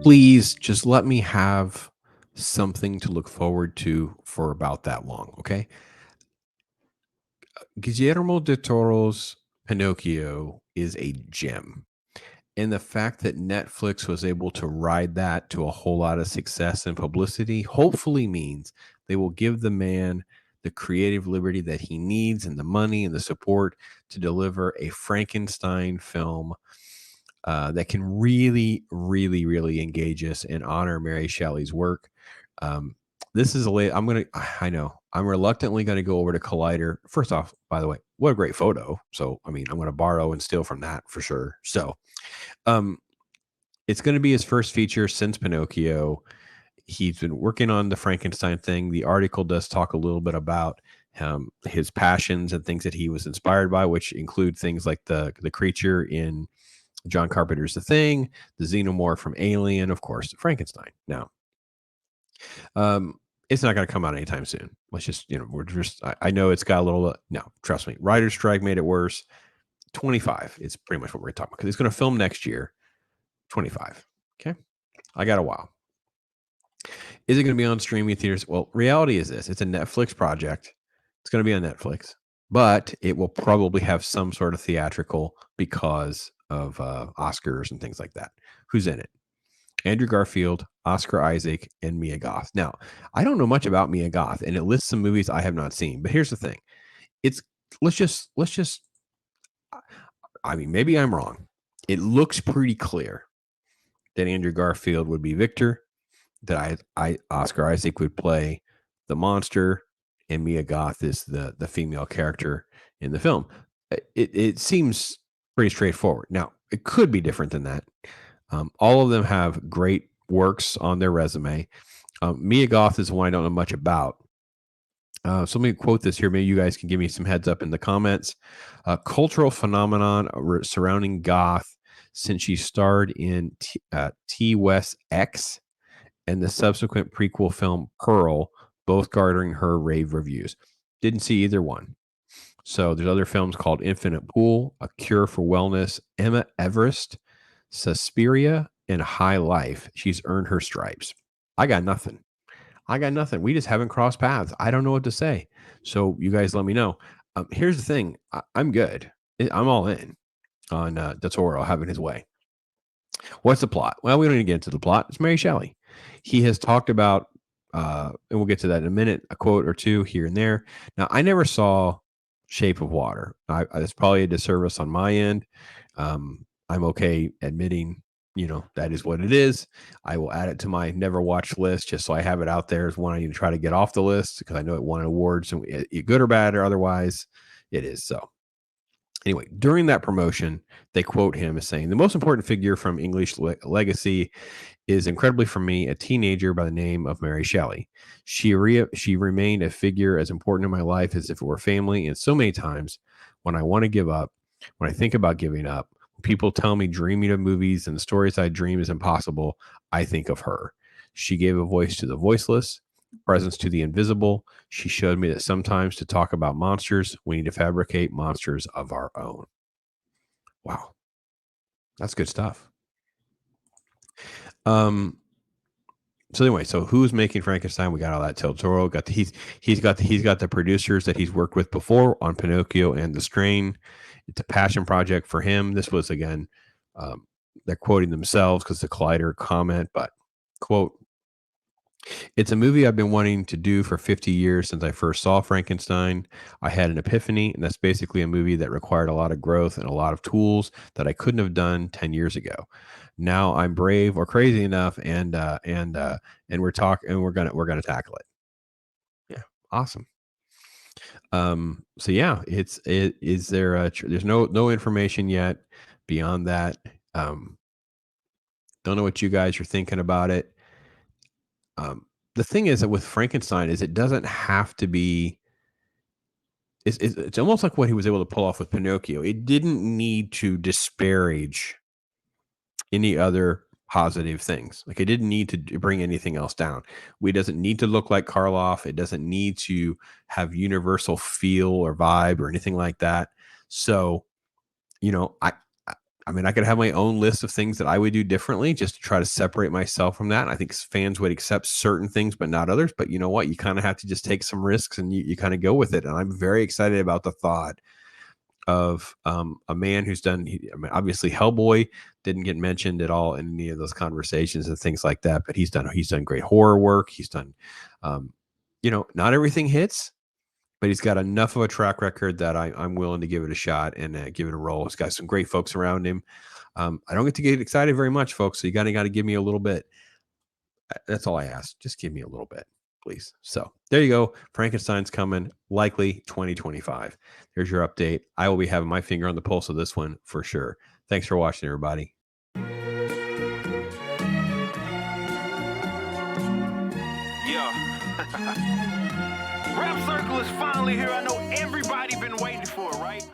Please just let me have something to look forward to for about that long, okay? Guillermo de Toro's Pinocchio is a gem. And the fact that Netflix was able to ride that to a whole lot of success and publicity hopefully means they will give the man the creative liberty that he needs and the money and the support to deliver a Frankenstein film that can really, really, really engage us and honor Mary Shelley's work. Um, this is a late. I know. I'm reluctantly gonna go over to Collider. First off, by the way, what a great photo. So, I mean, I'm gonna borrow and steal from that for sure. So, um, it's gonna be his first feature since Pinocchio. He's been working on the Frankenstein thing. The article does talk a little bit about his passions and things that he was inspired by, which include things like the creature in John Carpenter's The Thing, the xenomorph from Alien, of course, Frankenstein. Now, um, it's not going to come out anytime soon. Let's just, we're just, I know it's got a little, no, trust me, writer's strike made it worse. 25 is pretty much what we're talking about because it's going to film next year, 25. Okay. I got a while. Is it going to be on streaming theaters? Well, reality is this: it's a Netflix project. It's going to be on Netflix, but it will probably have some sort of theatrical because of Oscars and things like that. Who's in it? Andrew Garfield, Oscar Isaac, and Mia Goth. Now, I don't know much about Mia Goth, and it lists some movies I have not seen. But here's the thing: it's let's just. I mean, maybe I'm wrong. It looks pretty clear that Andrew Garfield would be Victor, that I Oscar Isaac would play the monster, and Mia Goth is the female character in the film. It seems pretty straightforward. Now, it could be different than that. All of them have great works on their resume. Mia Goth is one I don't know much about. So let me quote this here. Maybe you guys can give me some heads up in the comments. Cultural phenomenon surrounding Goth since she starred in T West X and the subsequent prequel film Pearl, both garnering her rave reviews. Didn't see either one. So there's other films called Infinite Pool, A Cure for Wellness, Emma Everest, Suspiria, and High Life. She's earned her stripes. I got nothing. I got nothing. We just haven't crossed paths. I don't know what to say. So you guys let me know. Here's the thing. I'm good. I'm all in on the Toro having his way. What's the plot? Well, we don't need to get into the plot. It's Mary Shelley. He has talked about, and we'll get to that in a minute, a quote or two here and there. Now, I never saw Shape of Water. It's probably a disservice on my end. I'm okay admitting, that is what it is. I will add it to my never watched list just so I have it out there as one I need to try to get off the list because I know it won awards, and good or bad or otherwise, it is so. Anyway, during that promotion, they quote him as saying, "The most important figure from English legacy is incredibly for me a teenager by the name of Mary Shelley. She remained a figure as important in my life as if it were family. And so many times when I want to give up, when I think about giving up, when people tell me dreaming of movies and the stories I dream is impossible, I think of her. She gave a voice to the voiceless, presence to the invisible. She showed me that sometimes to talk about monsters, we need to fabricate monsters of our own." Wow, that's good stuff. Um, So anyway, so who's making Frankenstein? We got all that. Del Toro got he's got the producers that he's worked with before on Pinocchio and The Strain. It's a passion project for him. This was again, they're quoting themselves because the Collider comment, but quote, "It's a movie I've been wanting to do for 50 years since I first saw Frankenstein. I had an epiphany, and that's basically a movie that required a lot of growth and a lot of tools that I couldn't have done 10 years ago. Now I'm brave or crazy enough, and we're gonna tackle it." Yeah, awesome. So yeah, it is there. There's no information yet beyond that. Um, don't know what you guys are thinking about it. The thing is that with Frankenstein is it doesn't have to be. It's almost like what he was able to pull off with Pinocchio. It didn't need to disparage any other positive things. Like it didn't need to bring anything else down. We doesn't need to look like Karloff. It doesn't need to have universal feel or vibe or anything like that. So, you know, I I mean, I could have my own list of things that I would do differently just to try to separate myself from that. And I think fans would accept certain things, but not others. But you know what? You kind of have to just take some risks and you kind of go with it. And I'm very excited about the thought of a man who's done, I mean, obviously Hellboy didn't get mentioned at all in any of those conversations and things like that, but he's done great horror work. He's done, um, not everything hits, but he's got enough of a track record that I'm willing to give it a shot and give it a roll. He's got some great folks around him. I don't get to get excited very much, folks. So you got to give me a little bit. That's all I ask. Just give me a little bit, please. So there you go. Frankenstein's coming, likely 2025. There's your update. I will be having my finger on the pulse of this one for sure. Thanks for watching, everybody. Yeah. Rap Circle is finally here. I know everybody been waiting for it, right?